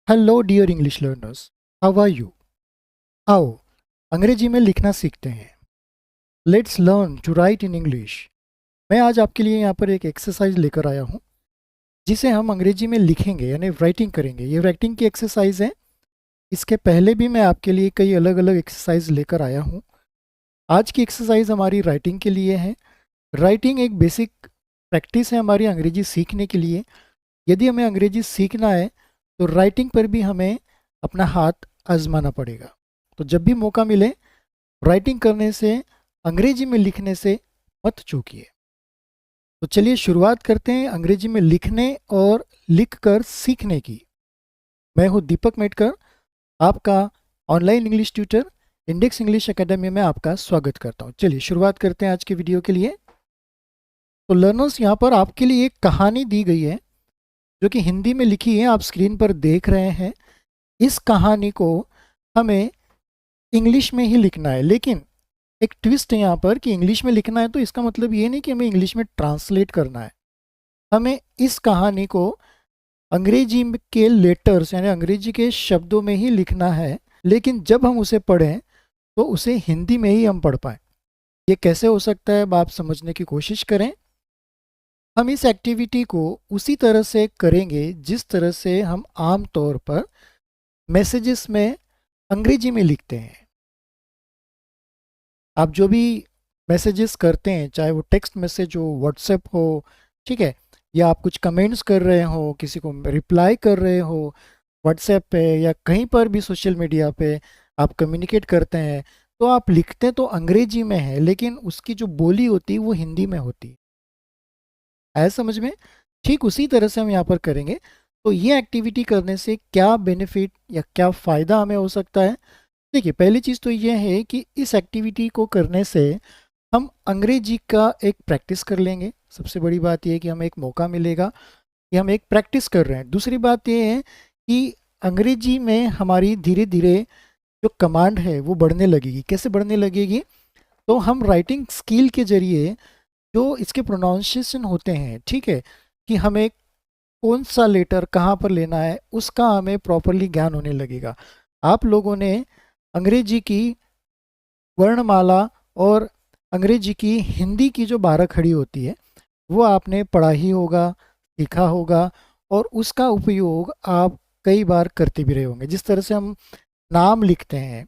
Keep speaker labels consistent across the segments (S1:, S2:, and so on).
S1: Hello dear English learners, how are you. आओ अंग्रेजी में लिखना सीखते हैं। Let's learn to write in English. मैं आज आपके लिए यहाँ पर एक एक्सरसाइज लेकर आया हूँ जिसे हम अंग्रेजी में लिखेंगे यानी राइटिंग करेंगे। ये राइटिंग की एक्सरसाइज है। इसके पहले भी मैं आपके लिए कई अलग अलग एक्सरसाइज लेकर आया हूँ। आज की एक्सरसाइज हमारी राइटिंग के लिए है। राइटिंग एक बेसिक प्रैक्टिस है हमारी अंग्रेजी सीखने के लिए। यदि हमें अंग्रेजी सीखना है तो राइटिंग पर भी हमें अपना हाथ आजमाना पड़ेगा। तो जब भी मौका मिले राइटिंग करने से, अंग्रेजी में लिखने से मत चूकिए। तो चलिए शुरुआत करते हैं अंग्रेजी में लिखने और लिखकर सीखने की। मैं हूँ दीपक मेटकर, आपका online English tutor. Index English academy में आपका स्वागत करता हूँ। चलिए शुरुआत करते हैं आज के वीडियो के लिए। तो लर्नर्स, यहाँ पर आपके लिए एक कहानी दी गई है जो कि हिंदी में लिखी है, आप स्क्रीन पर देख रहे हैं। इस कहानी को हमें इंग्लिश में ही लिखना है, लेकिन एक ट्विस्ट है यहाँ पर कि इंग्लिश में लिखना है तो इसका मतलब ये नहीं कि हमें इंग्लिश में ट्रांसलेट करना है। हमें इस कहानी को अंग्रेजी के लेटर्स यानी अंग्रेजी के शब्दों में ही लिखना है, लेकिन जब हम उसे पढ़ें तो उसे हिंदी में ही हम पढ़ पाएँ। ये कैसे हो सकता है, अब आप समझने की कोशिश करें। हम इस एक्टिविटी को उसी तरह से करेंगे जिस तरह से हम आम तौर पर मैसेजेस में अंग्रेजी में लिखते हैं। आप जो भी मैसेजेस करते हैं, चाहे वो टेक्स्ट मैसेज हो, व्हाट्सएप हो, ठीक है, या आप कुछ कमेंट्स कर रहे हो, किसी को रिप्लाई कर रहे हो व्हाट्सएप पे या कहीं पर भी सोशल मीडिया पे आप कम्युनिकेट करते हैं, तो आप लिखते तो अंग्रेजी में है लेकिन उसकी जो बोली होती है वो हिंदी में होती है। आया समझ में? ठीक उसी तरह से हम यहाँ पर करेंगे। तो ये एक्टिविटी करने से क्या बेनिफिट या क्या फ़ायदा हमें हो सकता है? देखिए, पहली चीज़ तो ये है कि इस एक्टिविटी को करने से हम अंग्रेजी का एक प्रैक्टिस कर लेंगे। सबसे बड़ी बात यह है कि हमें एक मौका मिलेगा कि हम एक प्रैक्टिस कर रहे हैं। दूसरी बात ये है कि अंग्रेजी में हमारी धीरे धीरे जो कमांड है वो बढ़ने लगेगी। कैसे बढ़ने लगेगी? तो हम राइटिंग स्किल के ज़रिए जो इसके प्रोनाउंसिएशन होते हैं, ठीक है, कि हमें कौन सा लेटर कहाँ पर लेना है उसका हमें प्रॉपरली ज्ञान होने लगेगा। आप लोगों ने अंग्रेजी की वर्णमाला और अंग्रेजी की हिंदी की जो 12 खड़ी होती है वो आपने पढ़ा ही होगा, सीखा होगा, और उसका उपयोग आप कई बार करते भी रहे होंगे। जिस तरह से हम नाम लिखते हैं,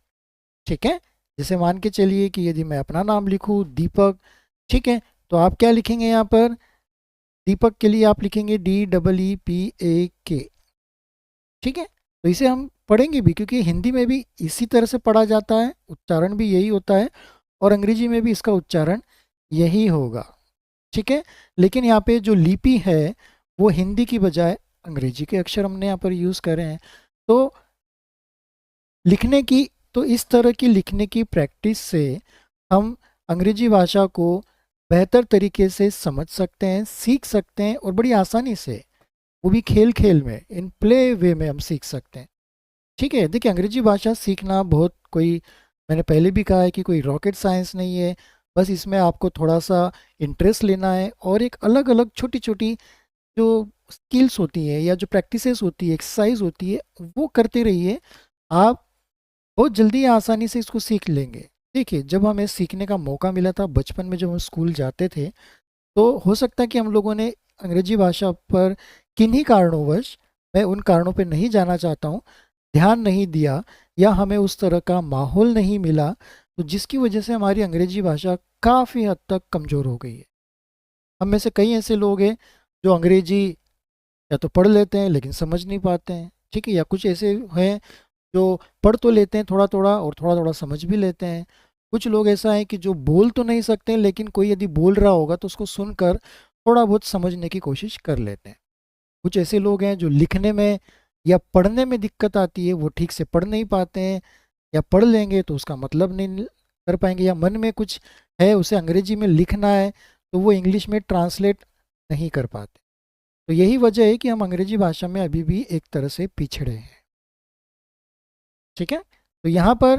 S1: ठीक है, जैसे मान के चलिए कि यदि मैं अपना नाम लिखूं दीपक, ठीक है, तो आप क्या लिखेंगे यहाँ पर? दीपक के लिए आप लिखेंगे DEEPAK, ठीक है। तो इसे हम पढ़ेंगे भी क्योंकि हिंदी में भी इसी तरह से पढ़ा जाता है, उच्चारण भी यही होता है, और अंग्रेजी में भी इसका उच्चारण यही होगा, ठीक है। लेकिन यहाँ पे जो लिपि है वो हिंदी की बजाय अंग्रेजी के अक्षर हमने यहाँ पर यूज़ करे हैं। तो लिखने की, तो इस तरह की लिखने की प्रैक्टिस से हम अंग्रेजी भाषा को बेहतर तरीके से समझ सकते हैं, सीख सकते हैं, और बड़ी आसानी से, वो भी खेल खेल में, इन प्ले वे में हम सीख सकते हैं, ठीक है। देखिए, अंग्रेजी भाषा सीखना बहुत कोई, मैंने पहले भी कहा है कि कोई रॉकेट साइंस नहीं है। बस इसमें आपको थोड़ा सा इंटरेस्ट लेना है और एक अलग अलग छोटी छोटी जो स्किल्स होती हैं या जो प्रैक्टिसेस होती है, एक्सरसाइज होती है, वो करते रहिए। आप बहुत जल्दी आसानी से इसको सीख लेंगे। देखिए, जब हमें सीखने का मौका मिला था बचपन में, जब हम स्कूल जाते थे, तो हो सकता है कि हम लोगों ने अंग्रेजी भाषा पर किन्हीं कारणोंवश, मैं उन कारणों पर नहीं जाना चाहता हूँ, ध्यान नहीं दिया, या हमें उस तरह का माहौल नहीं मिला, तो जिसकी वजह से हमारी अंग्रेजी भाषा काफ़ी हद तक कमज़ोर हो गई है। हम में से कई ऐसे लोग हैं जो अंग्रेजी या तो पढ़ लेते हैं लेकिन समझ नहीं पाते हैं, ठीक है, या कुछ ऐसे हैं जो पढ़ तो लेते हैं थोड़ा थोड़ा और थोड़ा थोड़ा समझ भी लेते हैं। कुछ लोग ऐसा है कि जो बोल तो नहीं सकते लेकिन कोई यदि बोल रहा होगा तो उसको सुनकर थोड़ा बहुत समझने की कोशिश कर लेते हैं। कुछ ऐसे लोग हैं जो लिखने में या पढ़ने में दिक्कत आती है, वो ठीक से पढ़ नहीं पाते हैं, या पढ़ लेंगे तो उसका मतलब नहीं कर पाएंगे, या मन में कुछ है उसे अंग्रेजी में लिखना है तो वो इंग्लिश में ट्रांसलेट नहीं कर पाते। तो यही वजह है कि हम अंग्रेजी भाषा में अभी भी एक तरह से पिछड़े हैं, ठीक है। तो यहाँ पर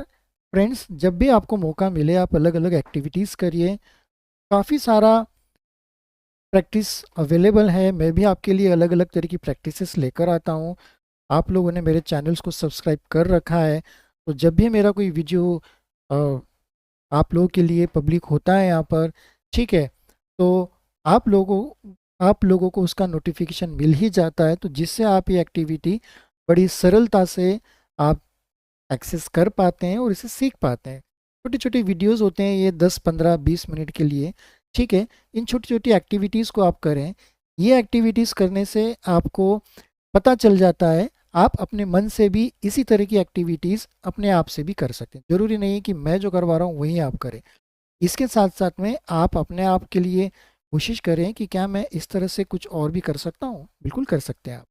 S1: फ्रेंड्स, जब भी आपको मौका मिले आप अलग अलग एक्टिविटीज़ करिए। काफ़ी सारा प्रैक्टिस अवेलेबल है, मैं भी आपके लिए अलग अलग तरह की प्रैक्टिसेस लेकर आता हूँ। आप लोगों ने मेरे चैनल्स को सब्सक्राइब कर रखा है, तो जब भी मेरा कोई वीडियो आप लोगों के लिए पब्लिक होता है यहाँ पर, ठीक है, तो आप लोगों आप लोगों को उसका नोटिफिकेशन मिल ही जाता है, तो जिससे आप ये एक्टिविटी बड़ी सरलता से आप एक्सेस कर पाते हैं और इसे सीख पाते हैं। छोटी छोटी वीडियोस होते हैं ये 10 15 20 मिनट के लिए, ठीक है। इन छोटी छोटी एक्टिविटीज़ को आप करें। ये एक्टिविटीज़ करने से आपको पता चल जाता है, आप अपने मन से भी इसी तरह की एक्टिविटीज़ अपने आप से भी कर सकते हैं। ज़रूरी नहीं है कि मैं जो करवा रहा हूँ वही आप करें। इसके साथ साथ में आप अपने आप के लिए कोशिश करें कि क्या मैं इस तरह से कुछ और भी कर सकता हूँ। बिल्कुल कर सकते हैं आप,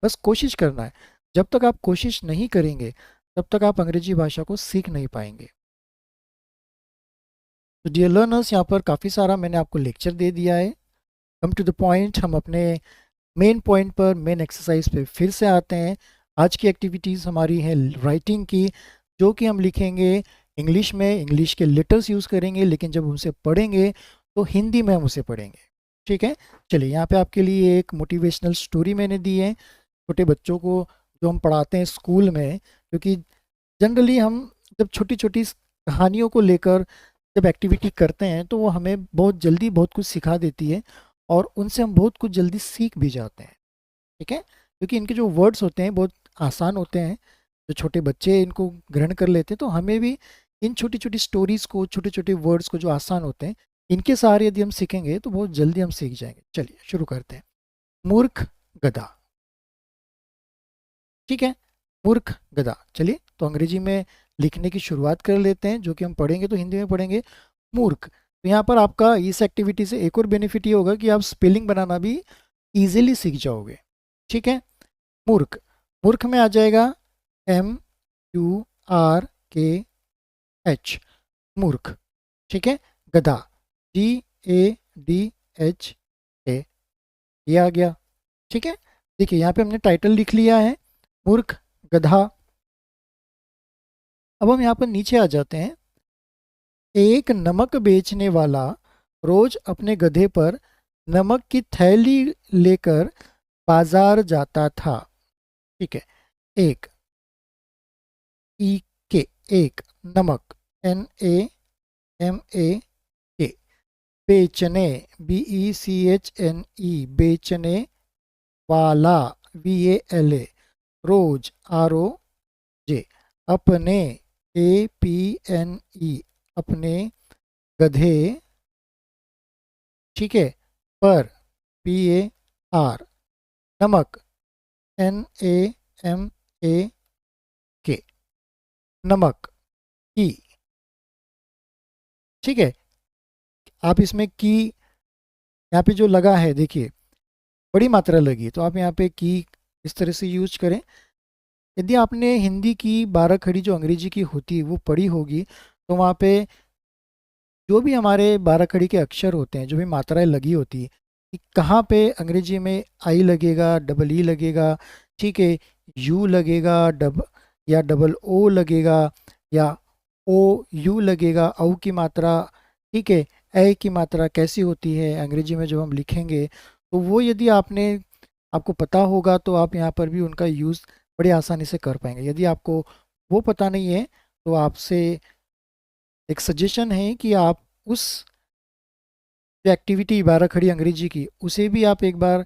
S1: बस कोशिश करना है। जब तक आप कोशिश नहीं करेंगे तब तक आप अंग्रेजी भाषा को सीख नहीं पाएंगे। तो डियर लर्नर्स, यहाँ पर काफ़ी सारा मैंने आपको लेक्चर दे दिया है। कम टू द पॉइंट, हम अपने मेन पॉइंट पर, मेन एक्सरसाइज पे फिर से आते हैं। आज की एक्टिविटीज़ हमारी है राइटिंग की, जो कि हम लिखेंगे इंग्लिश में, इंग्लिश के लेटर्स यूज़ करेंगे, लेकिन जब उनसे पढ़ेंगे तो हिंदी में हम उसे पढ़ेंगे, ठीक है। चलिए, यहाँ पे आपके लिए एक मोटिवेशनल स्टोरी मैंने दी है छोटे बच्चों को, जो हम पढ़ाते हैं स्कूल में, क्योंकि जनरली हम जब छोटी छोटी कहानियों को लेकर जब एक्टिविटी करते हैं तो वो हमें बहुत जल्दी बहुत कुछ सिखा देती है और उनसे हम बहुत कुछ जल्दी सीख भी जाते हैं, ठीक है। क्योंकि इनके जो वर्ड्स होते हैं बहुत आसान होते हैं, जो छोटे बच्चे इनको ग्रहण कर लेते हैं, तो हमें भी इन छोटी छोटी स्टोरीज को, छोटे छोटे वर्ड्स को जो आसान होते हैं, इनके सहारे यदि हम सीखेंगे तो बहुत जल्दी हम सीख जाएंगे। चलिए शुरू करते हैं। मूर्ख गधा, ठीक है, मूर्ख गधा। चलिए, तो अंग्रेजी में लिखने की शुरुआत कर लेते हैं, जो कि हम पढ़ेंगे तो हिंदी में पढ़ेंगे। मूर्ख, तो यहाँ पर आपका इस एक्टिविटी से एक और बेनिफिट ये होगा कि आप स्पेलिंग बनाना भी इजीली सीख जाओगे, ठीक है। मूर्ख, मूर्ख में आ जाएगा MURKH, मूर्ख, ठीक है। गधा, GADHA, ये आ गया, ठीक है। देखिए यहाँ पे हमने टाइटल लिख लिया है, मूर्ख गधा। अब हम यहाँ पर नीचे आ जाते हैं। एक नमक बेचने वाला रोज अपने गधे पर नमक की थैली लेकर बाजार जाता था, ठीक है। एक, ई के, एक, नमक, NAMAK, बेचने, BECHNE, बेचने वाला, VALA, रोज, ROJ, अपने, APNE, अपने गधे, ठीक है, पर, PAR, नमक, NAMAK, नमक की, ठीक है। आप इसमें की, यहाँ पे जो लगा है देखिए बड़ी मात्रा लगी, तो आप यहाँ पे की इस तरह से यूज करें। यदि आपने हिंदी की 12 खड़ी जो अंग्रेजी की होती है वो पढ़ी होगी, तो वहाँ पे जो भी हमारे 12 खड़ी के अक्षर होते हैं, जो भी मात्राएं लगी होती है, कि कहाँ पे अंग्रेजी में आई लगेगा, डबल ई लगेगा, ठीक है, यू लगेगा, या डबल ओ लगेगा, या ओ यू लगेगा, औ की मात्रा, ठीक है, ए की मात्रा कैसी होती है अंग्रेजी में जब हम लिखेंगे, तो वो यदि आपको पता होगा तो आप यहाँ पर भी उनका यूज़ बड़ी आसानी से कर पाएंगे। यदि आपको वो पता नहीं है तो आपसे एक सजेशन है कि आप उस जो एक्टिविटी 12 खड़ी अंग्रेजी की, उसे भी आप एक बार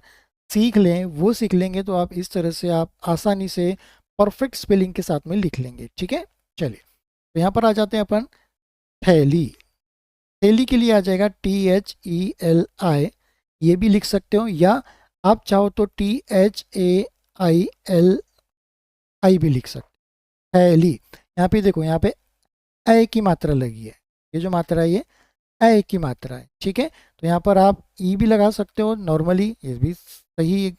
S1: सीख लें। वो सीख लेंगे तो आप इस तरह से आप आसानी से परफेक्ट स्पेलिंग के साथ में लिख लेंगे, ठीक है। चलिए, तो यहाँ पर आ जाते हैं अपन थैली। थैली के लिए आ जाएगा THELI, ये भी लिख सकते हो, या आप चाहो तो THAILI भी लिख सकते हो। थैली, यहाँ पे देखो, यहाँ पे ए की मात्रा लगी है, ये जो मात्रा है ये ए की मात्रा है, ठीक है। तो यहाँ पर आप ई भी लगा सकते हो नॉर्मली, ये भी सही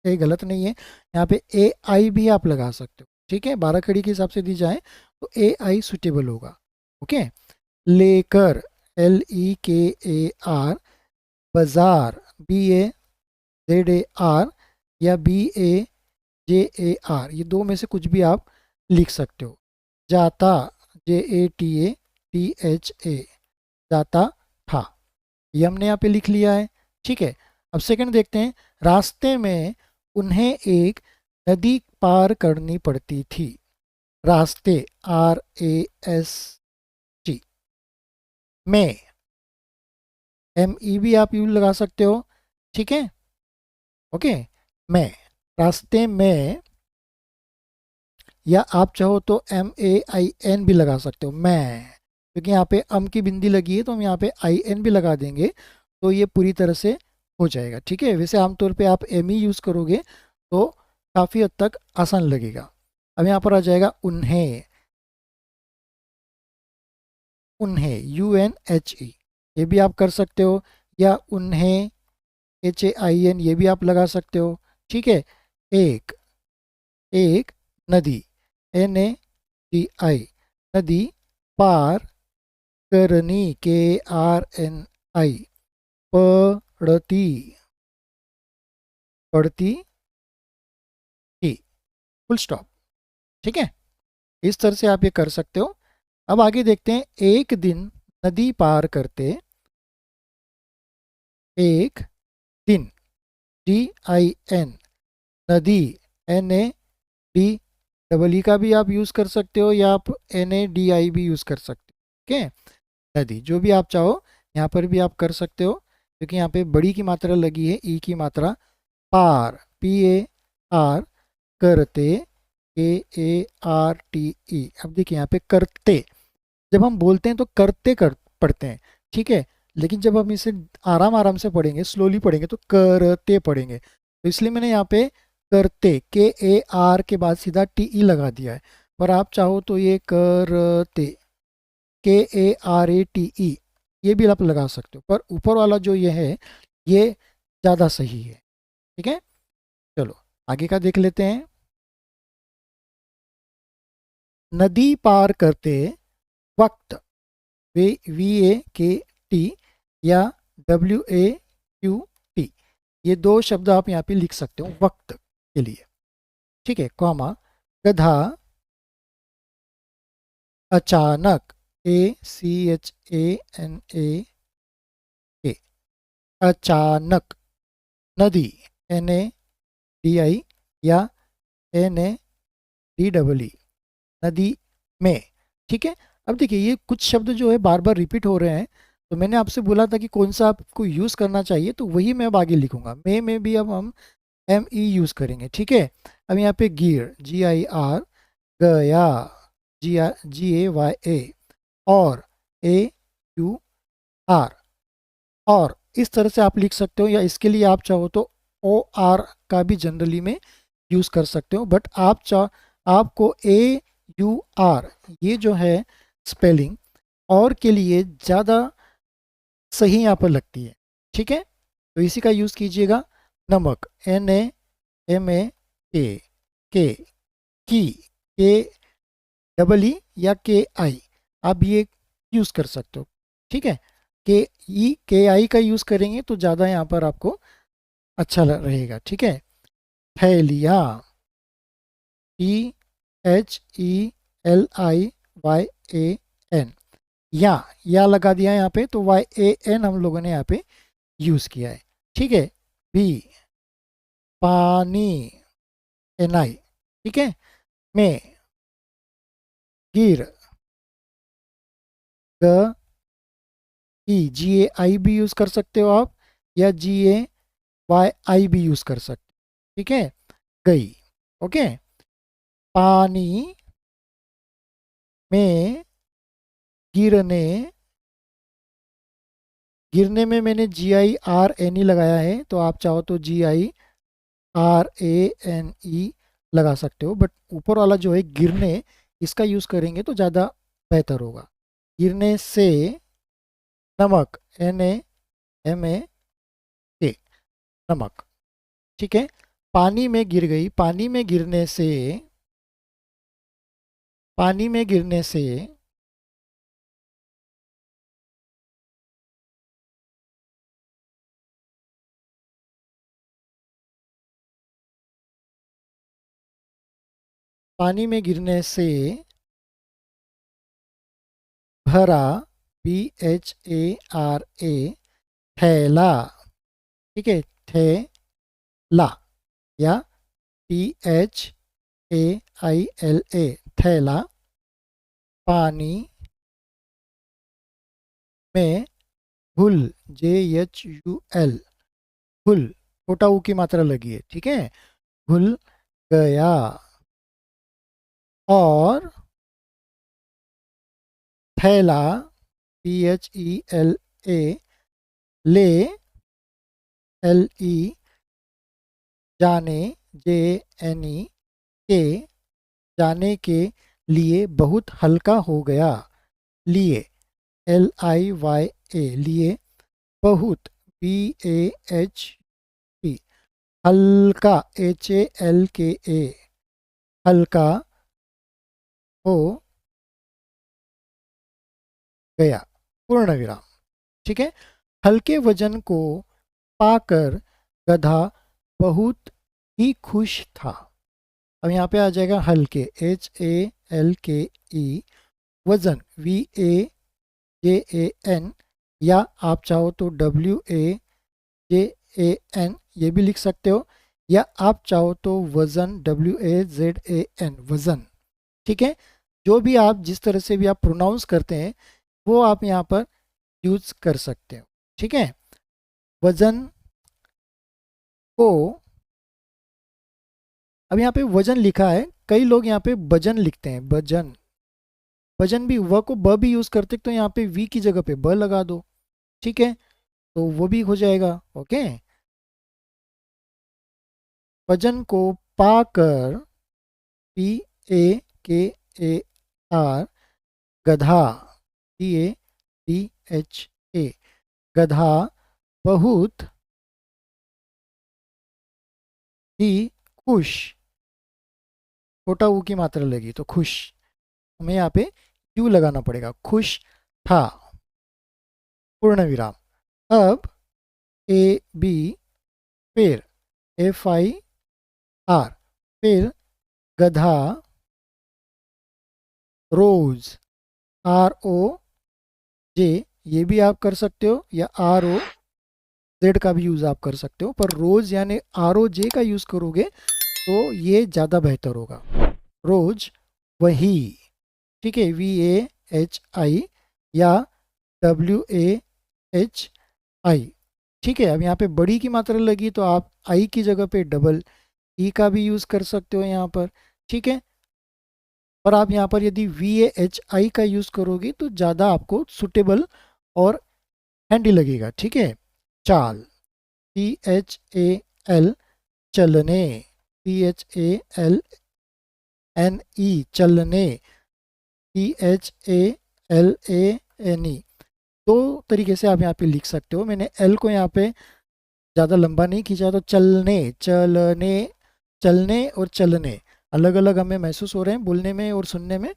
S1: है, गलत नहीं है। यहाँ पे AI भी आप लगा सकते हो, ठीक है। 12 खड़ी के हिसाब से दी जाए तो AI सुटेबल होगा, ओके। लेकर, LEKAR, बाजार, BAZAR, या BAJAR, ये दो में से कुछ भी आप लिख सकते हो। जाता, JATATHA, जाता था, ये हमने यहाँ पे लिख लिया है, ठीक है। अब सेकंड देखते हैं। रास्ते में उन्हें एक नदी पार करनी पड़ती थी। रास्ते, RAST। में, MEB आप यू लगा सकते हो, ठीक है। ओके, में, रास्ते में, या आप चाहो तो MAIN भी लगा सकते हो, मैं, क्योंकि यहाँ पे अम की बिंदी लगी है तो हम यहाँ पे IN भी लगा देंगे, तो ये पूरी तरह से हो जाएगा, ठीक है। वैसे आमतौर पे आप ME यूज़ करोगे तो काफ़ी हद तक आसान लगेगा। अब यहाँ पर आ जाएगा उन्हें, उन्हें, UNHE, ये भी आप कर सकते हो, या उन्हें, HAIN, ये भी आप लगा सकते हो, ठीक है। एक, एक नदी, NADI, नदी पार करनी, KRNI, पड़ती, पड़ती थी, फुल स्टॉप, ठीक है। इस तरह से आप ये कर सकते हो। अब आगे देखते हैं, एक दिन नदी पार करते, एक दिन, DIN, नदी, NAD का भी आप यूज़ कर सकते हो, या आप NADI भी यूज़ कर सकते हो, ठीक है। नदी, जो भी आप चाहो यहाँ पर भी आप कर सकते हो, क्योंकि यहाँ पे बड़ी की मात्रा लगी है, ई की मात्रा, पार, PAR, करते, KARTE। अब देखिए यहाँ पे करते, जब हम बोलते हैं तो करते कर पढ़ते हैं, ठीक है। लेकिन जब हम इसे आराम आराम से पढ़ेंगे, स्लोली पढ़ेंगे, तो करते पढ़ेंगे, तो इसलिए मैंने यहाँ पे करते, KAR के बाद सीधा TE लगा दिया है। पर आप चाहो तो ये करते, KARATE, ये भी आप लगा सकते हो, पर ऊपर वाला जो ये है ये ज़्यादा सही है, ठीक है। चलो आगे का देख लेते हैं। नदी पार करते वक्त, VAKT या WAQT, ये दो शब्द आप यहाँ पे लिख सकते हो वक्त के लिए, ठीक है। कॉमा, गधा, अचानक, ACHANAK, अचानक, नदी, NADI या NADEE, नदी में, ठीक है। अब देखिए ये कुछ शब्द जो है बार बार रिपीट हो रहे हैं, तो मैंने आपसे बोला था कि कौन सा आपको यूज़ करना चाहिए, तो वही मैं अब आगे लिखूंगा। में भी अब हम ME यूज़ करेंगे, ठीक है। अब यहाँ पे गिर, GIR, गया, GAYA, और AUR, और इस तरह से आप लिख सकते हो, या इसके लिए आप चाहो तो OR का भी जनरली में यूज़ कर सकते हो, बट आपको AUR, ये जो है स्पेलिंग और के लिए ज़्यादा सही यहाँ पर लगती है, ठीक है। तो इसी का यूज़ कीजिएगा। नमक, NAMAK, के, के डबल ई या KI, आप ये यूज़ कर सकते हो, ठीक है। KI का यूज़ करेंगे तो ज़्यादा यहाँ पर आपको अच्छा रहेगा, ठीक है। थैलिया, THELIYAN, या लगा दिया यहाँ पे, तो YAN हम लोगों ने यहाँ पे यूज़ किया है, ठीक है। बी, पानी, NI, ठीक है। में, गिर, ग, GAI भी यूज़ कर सकते हो आप, या GAYI भी यूज़ कर सकते हो, ठीक है। गई, ओके। पानी में, गिरने, गिरने में मैंने GIRNE लगाया है, तो आप चाहो तो GIRANE लगा सकते हो, बट ऊपर वाला जो है गिरने, इसका यूज़ करेंगे तो ज़्यादा बेहतर होगा। गिरने से, नमक, NAMAK, नमक, ठीक है। पानी में गिर गई, पानी में गिरने से, पानी में गिरने से, पानी में गिरने से, भरा, BHARA, थैला, ठीक है। थैला या THAILA थैला, पानी में घुल, JHUL घुल, छोटा ऊ की मात्रा लगी है, ठीक है, घुल गया। और थैला, THELA ले, LE जाने, JNE के जाने के लिए बहुत हल्का हो गया, लिए, LIYA लिए, बहुत, BAHT हल्का, HALKA हल्का हो गया, पूर्ण विराम, ठीक है। हल्के वजन को पाकर गधा बहुत ही खुश था। अब यहाँ पे आ जाएगा हल्के, HALKE, वजन, WAJAN, या आप चाहो तो WAJAN ये भी लिख सकते हो, या आप चाहो तो वजन, WAZAN वजन, ठीक है। जो भी आप जिस तरह से भी आप प्रोनाउंस करते हैं वो आप यहाँ पर यूज कर सकते हो, ठीक है। वजन को, अब यहाँ पे वजन लिखा है, कई लोग यहाँ पे वजन लिखते हैं, वजन, वजन भी व को ब भी यूज करते, तो यहाँ पे वी की जगह पे ब लगा दो, ठीक है, तो वो भी हो जाएगा। ओके, वजन को पाकर, PAKAR गधा, GADHA गधा बहुत ही खुश, छोटा ऊ की मात्रा लगी तो खुश, हमें यहाँ पे यू लगाना पड़ेगा, खुश था, पूर्ण विराम। अब AB, फिर FIR, फिर गधा रोज, ROJ ये भी आप कर सकते हो, या ROZ का भी यूज आप कर सकते हो, पर रोज यानी ROJ का यूज करोगे तो ये ज़्यादा बेहतर होगा, रोज वही, ठीक है, VAHI या WAHI, ठीक है। अब यहाँ पे बड़ी की मात्रा लगी तो आप आई की जगह पे डबल ई का भी यूज़ कर सकते हो यहाँ पर, ठीक है। और आप यहाँ पर यदि VAHI का यूज़ करोगे तो ज़्यादा आपको सुटेबल और हैंडी लगेगा, ठीक है। चाल, CHAL चलने, CHALNE चलने, CHALANE, दो तरीके से आप यहाँ पे लिख सकते हो। मैंने एल को यहाँ पे ज़्यादा लंबा नहीं खींचा, तो चलने, चलने, चलने और चलने अलग अलग हमें महसूस हो रहे हैं बोलने में और सुनने में,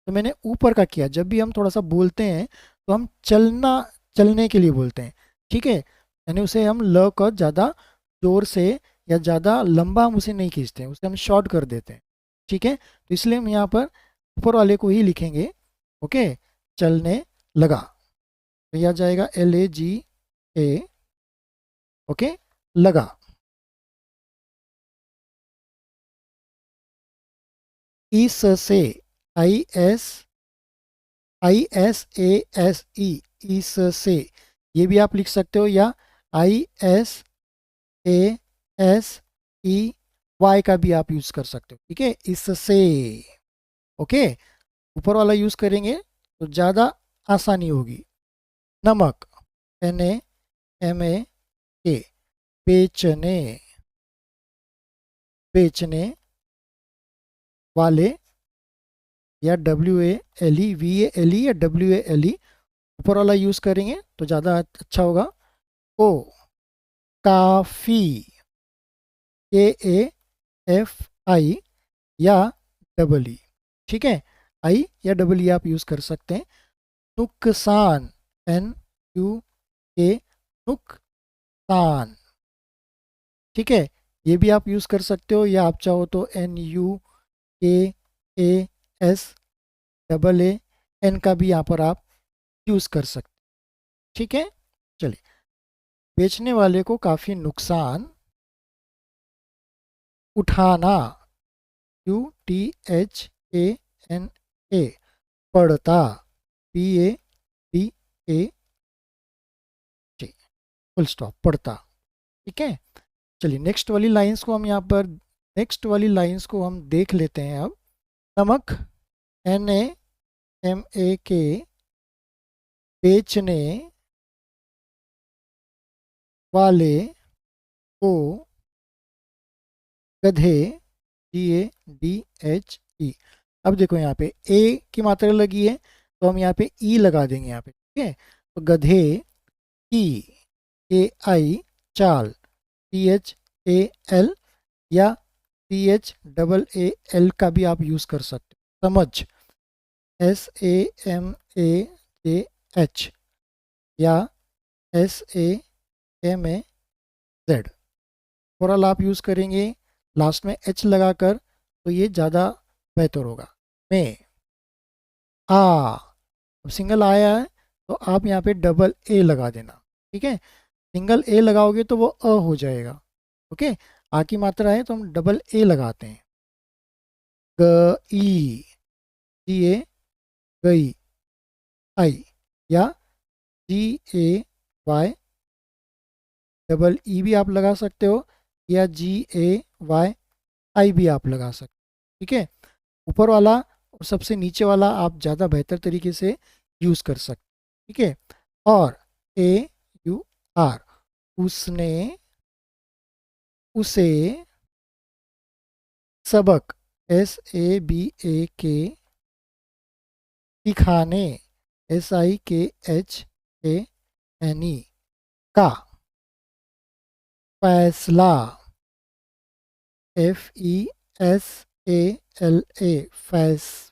S1: तो मैंने ऊपर का किया। जब भी हम थोड़ा सा बोलते हैं तो हम चलना, चलने के लिए बोलते हैं, ठीक है, यानी उसे हम ल को ज़्यादा जोर से या ज़्यादा लंबा हम उसे नहीं खींचते हैं, उसे हम शॉर्ट कर देते हैं, ठीक है। तो इसलिए हम यहाँ पर ऊपर वाले को ही लिखेंगे, ओके, चलने लगा, तो यह जाएगा LAGA, ओके, लगा। इससे, ISASE, इससे ये भी आप लिख सकते हो, या ISASEY का भी आप यूज कर सकते हो, ठीक है, इससे, ओके। ऊपर वाला यूज करेंगे तो ज़्यादा आसानी होगी। नमक, NAMAK, बेचने, बेचने वाले, या WALE, VALE या WALE, ऊपर वाला यूज़ करेंगे तो ज़्यादा अच्छा होगा। ओ, काफ़ी, KAFI या डबल ई, ठीक है, आई या डबल ई आप यूज़ कर सकते हैं। नुकसान, NUK, नुकसान, ठीक है, ये भी आप यूज़ कर सकते हो, या आप चाहो तो NUKASAN का भी यहाँ पर आप यूज़ कर सकते, ठीक है। चलिए, बेचने वाले को काफ़ी नुकसान उठाना, UTHANA, पढ़ता, PADA, फुल स्टॉप, पढ़ता। ठीक है, चलिए नेक्स्ट वाली लाइंस को हम यहाँ पर, नेक्स्ट वाली लाइंस को हम देख लेते हैं अब। नमक, NAMAK, बेचने वाले को गधे, GADHE। अब देखो यहाँ पे ए की मात्रा लगी है, तो हम यहाँ पे ई लगा देंगे यहाँ पे। ठीक है, तो गधे की, AI, चाल, CHAL, या CHAAL का भी आप यूज़ कर सकते हो। समझ, SAMAJH, या SAMAZ। ओवरऑल आप यूज़ करेंगे लास्ट में H लगाकर, तो ये ज़्यादा बेहतर होगा। में, आ, अब सिंगल आया है तो आप यहाँ पे डबल ए लगा देना। ठीक है, सिंगल ए लगाओगे तो वो अ हो जाएगा। ओके, आ की मात्रा है तो हम डबल ए लगाते हैं। गई, GA, गई, आई, या GAY, डबल ई भी आप लगा सकते हो, या GAYI भी आप लगा सकते हो। ठीक है, ऊपर वाला और सबसे नीचे वाला आप ज़्यादा बेहतर तरीके से यूज़ कर सकते हो। ठीक है, और AUR, उसने, उसे, सबक, SABAK, सिखाने, SIKHANE, का, फैसला, FESALA,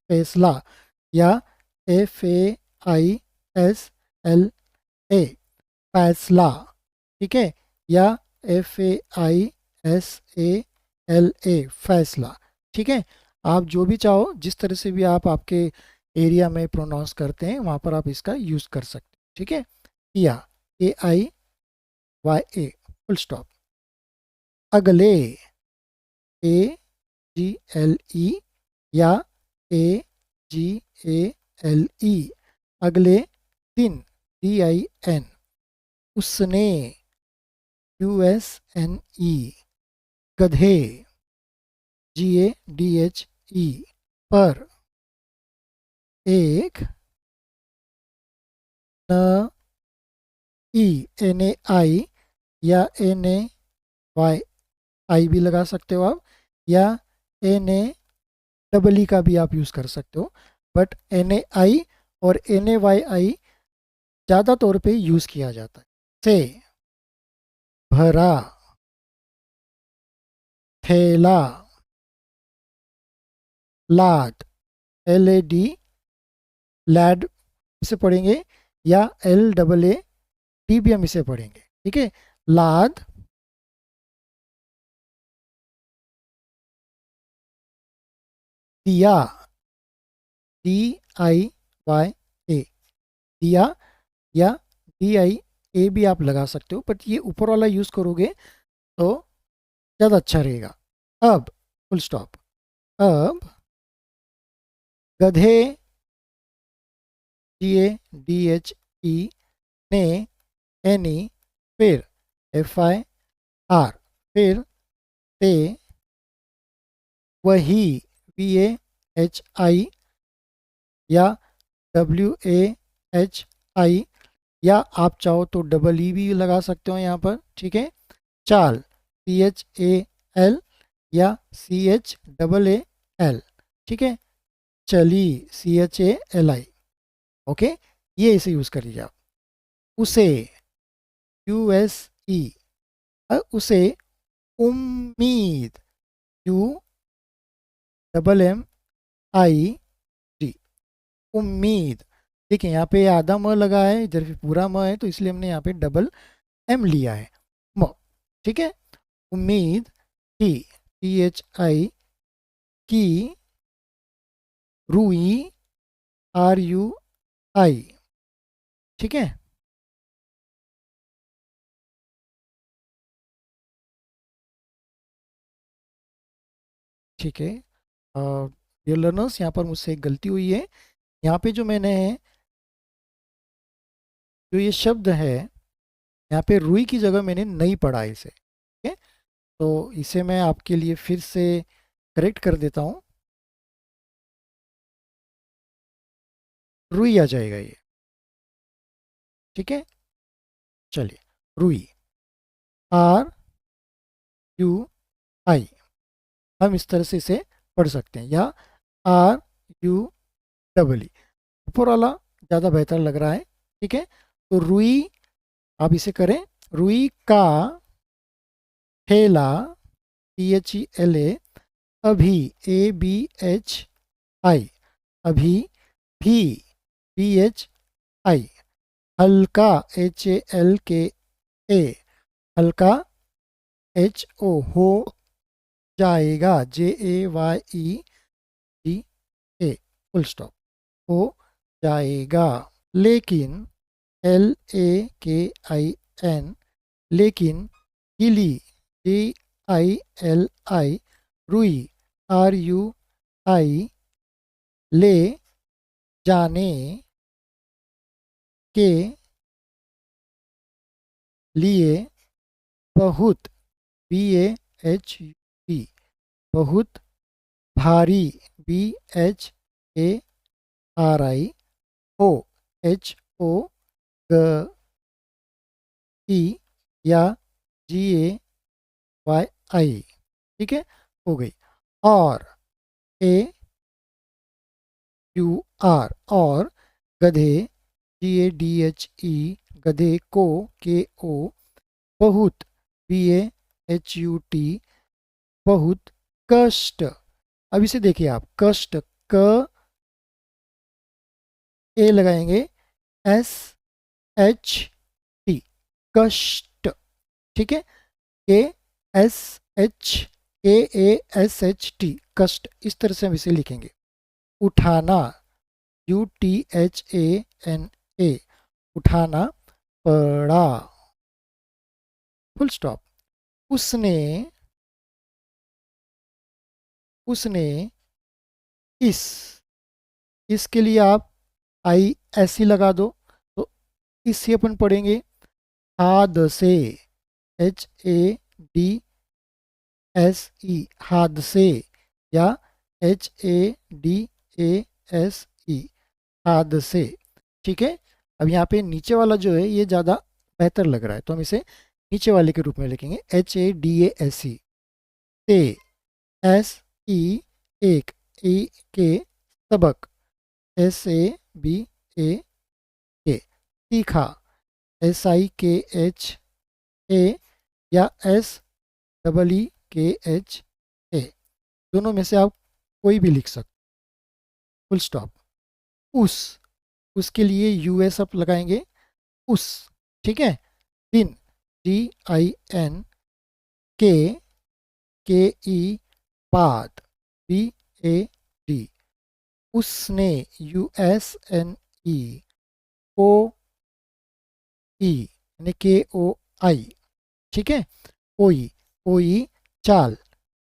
S1: फैसला, या FAISLA, फैसला। ठीक है, या FAISALA, फैसला। ठीक है, आप जो भी चाहो, जिस तरह से भी आप आपके एरिया में प्रोनाउंस करते हैं वहाँ पर आप इसका यूज़ कर सकते हैं। ठीक है, या AIYA, फुल स्टॉप। अगले, AGLE, या AGALE, अगले दिन, DIN, उसने, USNE, गधे, GADHE, पर, एक, NAI, या NAYI भी लगा सकते हो आप, या NAEE का भी आप यूज़ कर सकते हो। बट NAI और NAYI ज़्यादा तौर पे यूज़ किया जाता है। से, भरा, थैला, लाद, LAD, लैड इसे पढ़ेंगे, या LAAD भी हम इसे पढ़ेंगे। ठीक है, लाद, दिया, DIYA, दिया, या DIA भी आप लगा सकते हो, बट ये ऊपर वाला यूज़ करोगे तो ज़्यादा अच्छा रहेगा। अब फुल स्टॉप। अब गधे, GADHE, ने, एनी, फिर FIR, फिर ते, वही, VAHI, या WAHI, या आप चाहो तो डबल ई भी लगा सकते हो यहाँ पर। ठीक है, चाल, CHAL, या CHAAL। ठीक है, चली, CHALI। ओके, ये इसे यूज़ कर लीजिए आप। उसे, USE, उसे, उम्मीद, UMMID, उम्मीद। देखिए यहाँ पे आधा म लगा है, इधर भी पूरा म है, तो इसलिए हमने यहाँ पे डबल M लिया है, म। ठीक है, उम्मीद की, PHI, की, रुई, RUI। ठीक है, ठीक है। डियर लर्नर्स, यहाँ पर मुझसे एक गलती हुई है। यहाँ पे जो मैंने, जो ये शब्द है, यहाँ पे रुई की जगह मैंने नहीं पढ़ा है इसे। ठीक है, तो इसे मैं आपके लिए फिर से करेक्ट कर देता हूँ। रुई आ जाएगा ये। ठीक है, चलिए, रुई, आर यू आई, हम इस तरह से इसे पढ़ सकते हैं, या आर यू डबल ई। ऊपर वाला ज़्यादा बेहतर लग रहा है। ठीक है, तो रुई, आप इसे करें, रुई का ठेला, THELA, अभी, ABHI, अभी, भी, BHI, हल्का, HALKA, हल्का, HO, हो जाएगा, JAYEGA, फुल स्टॉप, हो जाएगा। लेकिन, LAKIN, लेकिन, गिली, GILI, रुई, RUI, ले जाने के लिए, बहुत, BAHUT, बहुत, भारी, BHARI, हो, HOGE, या GAYI। ठीक है, हो गई। और, AUR, और, गधे, GADHE, गधे को, KO, बहुत, BAHUT, बहुत, कष्ट। अब इसे देखिए आप, कष्ट, क, ए लगाएंगे, SHT, कष्ट। ठीक है, KSHKASHT, कष्ट, इस तरह से हम इसे लिखेंगे। उठाना, UTHANA, उठाना पड़ा, फुल स्टॉप। उसने, उसने इस, इसके लिए आप आई ऐसी लगा दो, तो इससे अपन पढ़ेंगे, हाद से, HADSE, हाद से, या HADASE, हाद से। ठीक है, अब यहाँ पे नीचे वाला जो है ये ज़्यादा बेहतर लग रहा है, तो हम इसे नीचे वाले के रूप में लिखेंगे, HADASE, से, SE, एक, E के, सबक, SABAK, सीखा, SIKHA, या SEEKHA, दोनों में से आप कोई भी लिख सकते, फुल स्टॉप। उस, उसके लिए US आप लगाएंगे, उस। ठीक है, दिन, DIN, KE, बाद, BAD, उसने, USNE, OE, यानी KOI। ठीक है, कोई, कोई, चाल,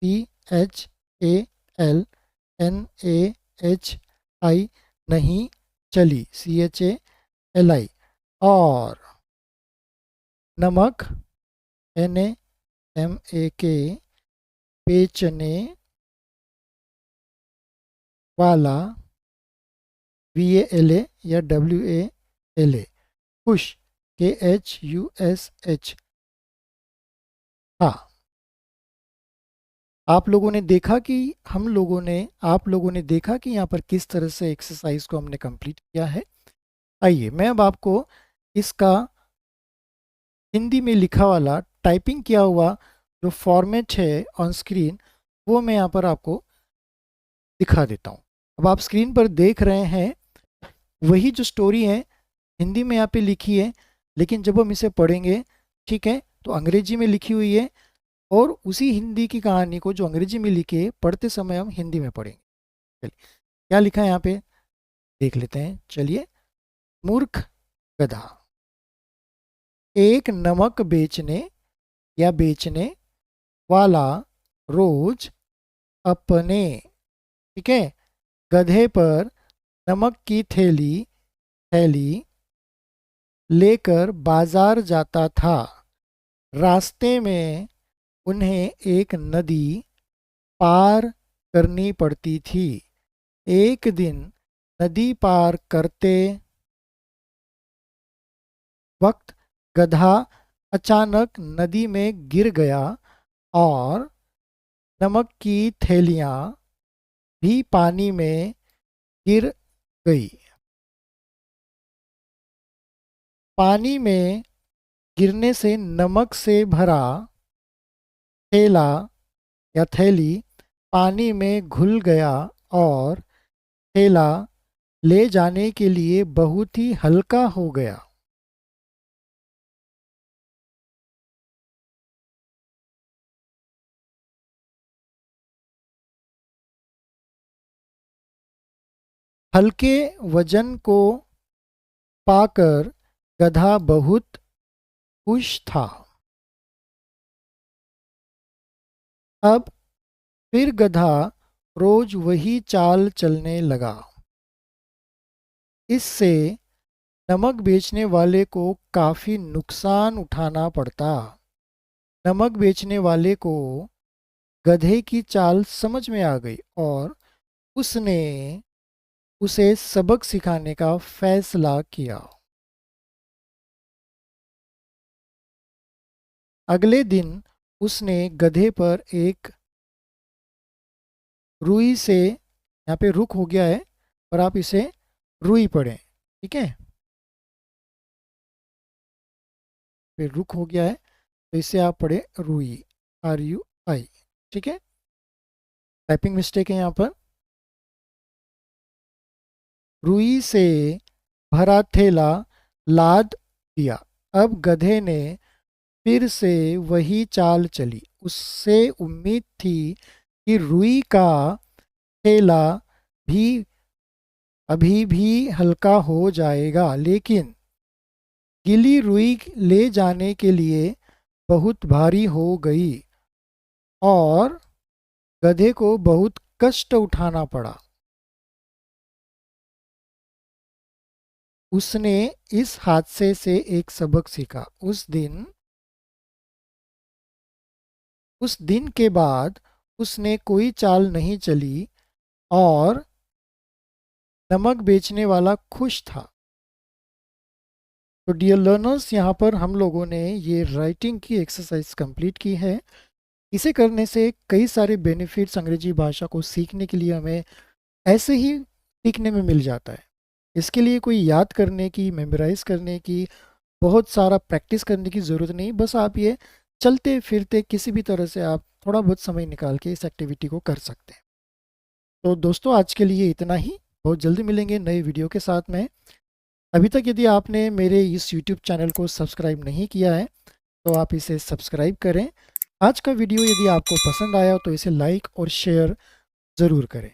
S1: CHALNAHI, नहीं, चली, CHALI। और, नमक, NAMAK, बेचने वाला, VALA, या WALA, खुश, KHUSH। हाँ, आप लोगों ने देखा कि हम लोगों ने, आप लोगों ने देखा कि यहाँ पर किस तरह से एक्सरसाइज को हमने कंप्लीट किया है। आइए, मैं अब आपको इसका हिंदी में लिखा वाला, टाइपिंग किया हुआ जो फॉर्मेट है ऑन स्क्रीन, वो मैं यहाँ पर आपको दिखा देता हूँ। अब आप स्क्रीन पर देख रहे हैं वही जो स्टोरी है हिंदी में यहाँ पे लिखी है, लेकिन जब हम इसे पढ़ेंगे, ठीक है, तो अंग्रेजी में लिखी हुई है, और उसी हिंदी की कहानी को जो अंग्रेजी में लिखे पढ़ते समय हम हिंदी में पढ़ेंगे। चलिए, क्या लिखा है यहाँ पे देख लेते हैं। चलिए, मूर्ख गधा, एक नमक बेचने या बेचने वाला रोज अपने, ठीक है, गधे पर नमक की थैली थैली लेकर बाजार जाता था। रास्ते में उन्हें एक नदी पार करनी पड़ती थी। एक दिन नदी पार करते वक्त गधा अचानक नदी में गिर गया और नमक की थैलियाँ भी पानी में गिर गई। पानी में गिरने से नमक से भरा थैला या थैली पानी में घुल गया और थैला ले जाने के लिए बहुत ही हल्का हो गया। हल्के वजन को पाकर गधा बहुत खुश था। अब फिर गधा रोज वही चाल चलने लगा। इससे नमक बेचने वाले को काफ़ी नुकसान उठाना पड़ता। नमक बेचने वाले को गधे की चाल समझ में आ गई और उसने उसे सबक सिखाने का फैसला किया। अगले दिन उसने गधे पर एक रुई से, यहाँ पे रुक हो गया है और आप इसे रुई पढ़ें, ठीक है, फिर रुक हो गया है तो इसे आप पढ़े रुई, RUI, ठीक है। टाइपिंग मिस्टेक है यहाँ पर। रुई से भरा थैला लाद दिया। अब गधे ने फिर से वही चाल चली। उससे उम्मीद थी कि रुई का थैला भी अभी भी हल्का हो जाएगा, लेकिन गीली रुई ले जाने के लिए बहुत भारी हो गई और गधे को बहुत कष्ट उठाना पड़ा। उसने इस हादसे से एक सबक सीखा। उस दिन के बाद उसने कोई चाल नहीं चली और नमक बेचने वाला खुश था। तो डियर लर्नर्स, यहाँ पर हम लोगों ने ये राइटिंग की एक्सरसाइज कंप्लीट की है। इसे करने से कई सारे बेनिफिट्स अंग्रेजी भाषा को सीखने के लिए हमें ऐसे ही सीखने में मिल जाता है। इसके लिए कोई याद करने की, मेमोराइज करने की, बहुत सारा प्रैक्टिस करने की ज़रूरत नहीं। बस आप ये चलते फिरते किसी भी तरह से आप थोड़ा बहुत समय निकाल के इस एक्टिविटी को कर सकते हैं। तो दोस्तों, आज के लिए इतना ही। बहुत जल्दी मिलेंगे नए वीडियो के साथ में। अभी तक यदि आपने मेरे इस यूट्यूब चैनल को सब्सक्राइब नहीं किया है तो आप इसे सब्सक्राइब करें। आज का वीडियो यदि आपको पसंद आया तो इसे लाइक और शेयर ज़रूर करें।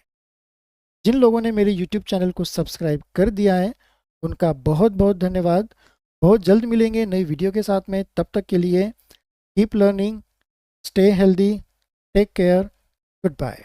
S1: जिन लोगों ने मेरे यूट्यूब चैनल को सब्सक्राइब कर दिया है उनका बहुत बहुत धन्यवाद। बहुत जल्द मिलेंगे नई वीडियो के साथ में। तब तक के लिए keep learning, stay healthy, take care, good bye.